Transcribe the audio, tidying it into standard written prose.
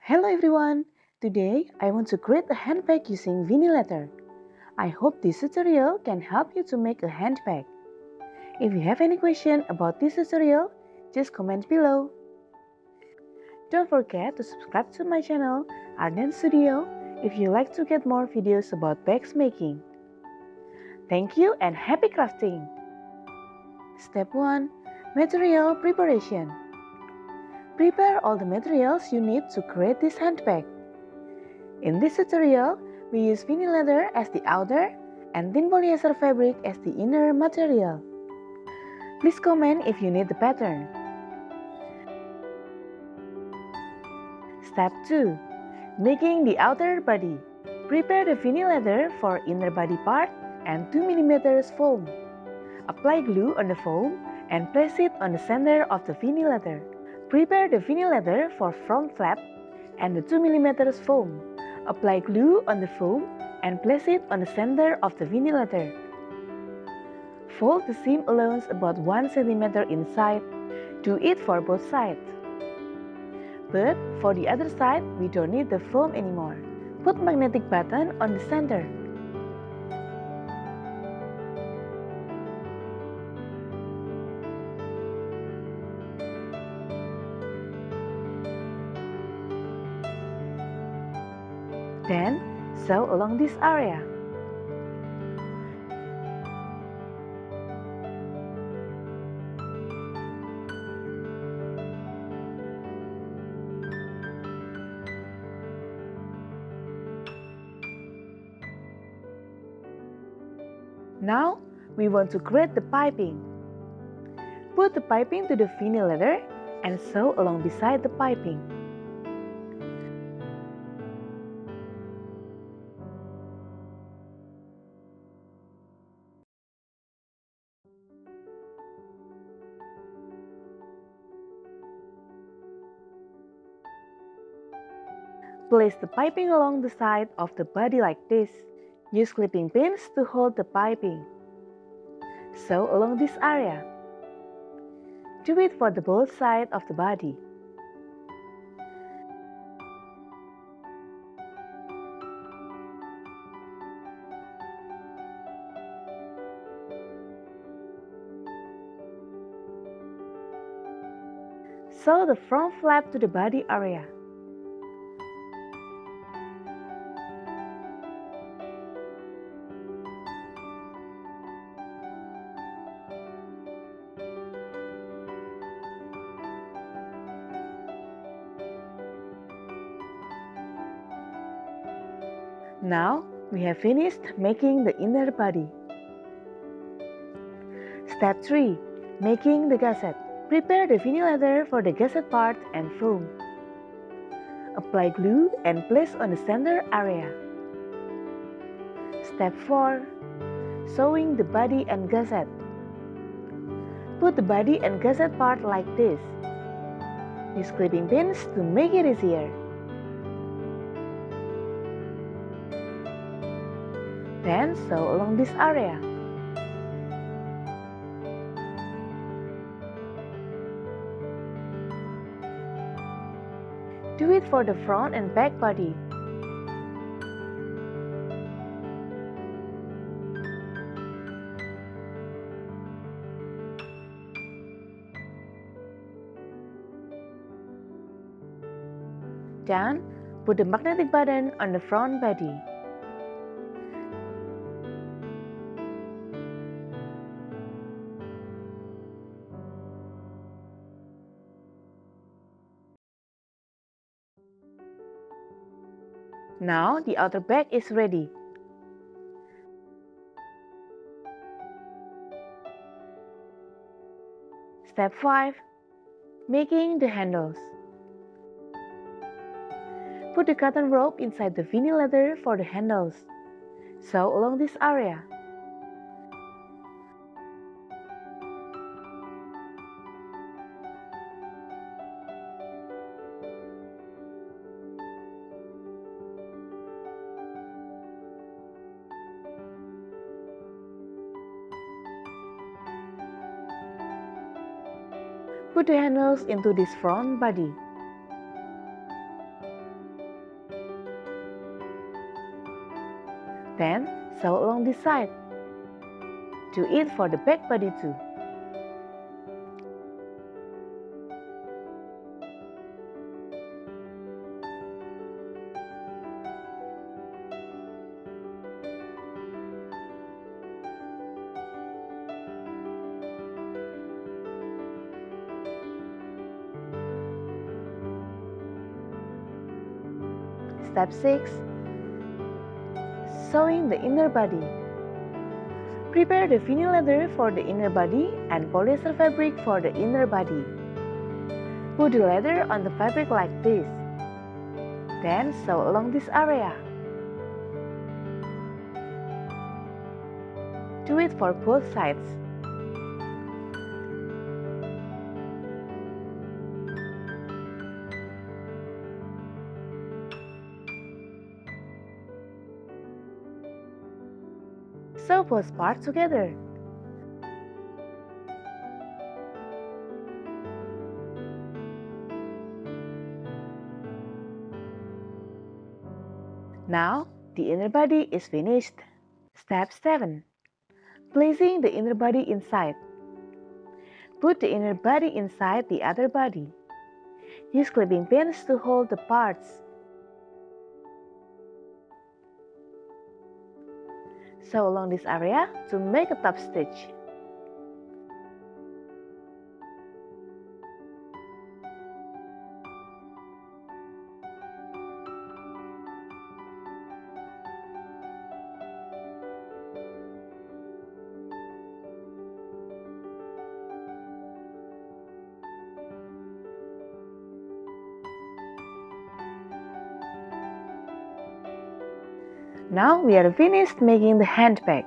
Hello everyone! Today I want to create a handbag using vinyl leather. I hope this tutorial can help you to make a handbag. If you have any question about this tutorial, just comment below. Don't forget to subscribe to my channel Arden Studio if you like to get more videos about bags making. Thank you and happy crafting! Step 1. Material preparation. Prepare all the materials you need to create this handbag. In this tutorial, we use vinyl leather as the outer and thin polyester fabric as the inner material. Please comment if you need the pattern. Step 2. Making the outer body. Prepare the vinyl leather for inner body part and 2 mm foam. Apply glue on the foam and place it on the center of the vinyl leather. Prepare the vinyl leather for front flap and the 2 mm foam. Apply glue on the foam and place it on the center of the vinyl leather. Fold the seam allowance about 1 cm inside. Do it for both sides. But for the other side, we don't need the foam anymore. Put magnetic button on the center. Then, sew along this area. Now, we want to create the piping. Put the piping to the vinyl leather and sew along beside the piping. Place the piping along the side of the body like this. Use clipping pins to hold the piping. Sew along this area. Do it for the both sides of the body. Sew the front flap to the body area. Now, we have finished making the inner body. Step 3. Making the gusset. Prepare the vinyl leather for the gusset part and foam. Apply glue and place on the center area. Step 4. Sewing the body and gusset. Put the body and gusset part like this. Use clipping pins to make it easier. Then sew along this area. Do it for the front and back body. Then, put the magnetic button on the front body. Now the outer bag is ready. Step 5. Making the handles. Put the cotton rope inside the vinyl leather for the handles. Sew along this area. Put the handles into this front body. Then sew along this side. Do it for the back body too. Step 6. Sewing the inner body. Prepare the vinyl leather for the inner body and polyester fabric for the inner body. Put the leather on the fabric like this. Then sew along this area. Do it for both sides. Sew both parts together. Now, the inner body is finished. Step 7. Placing the inner body inside. Put the inner body inside the outer body. Use clipping pins to hold the parts. Sew along this area to make a top stitch. Now we are finished making the handbag.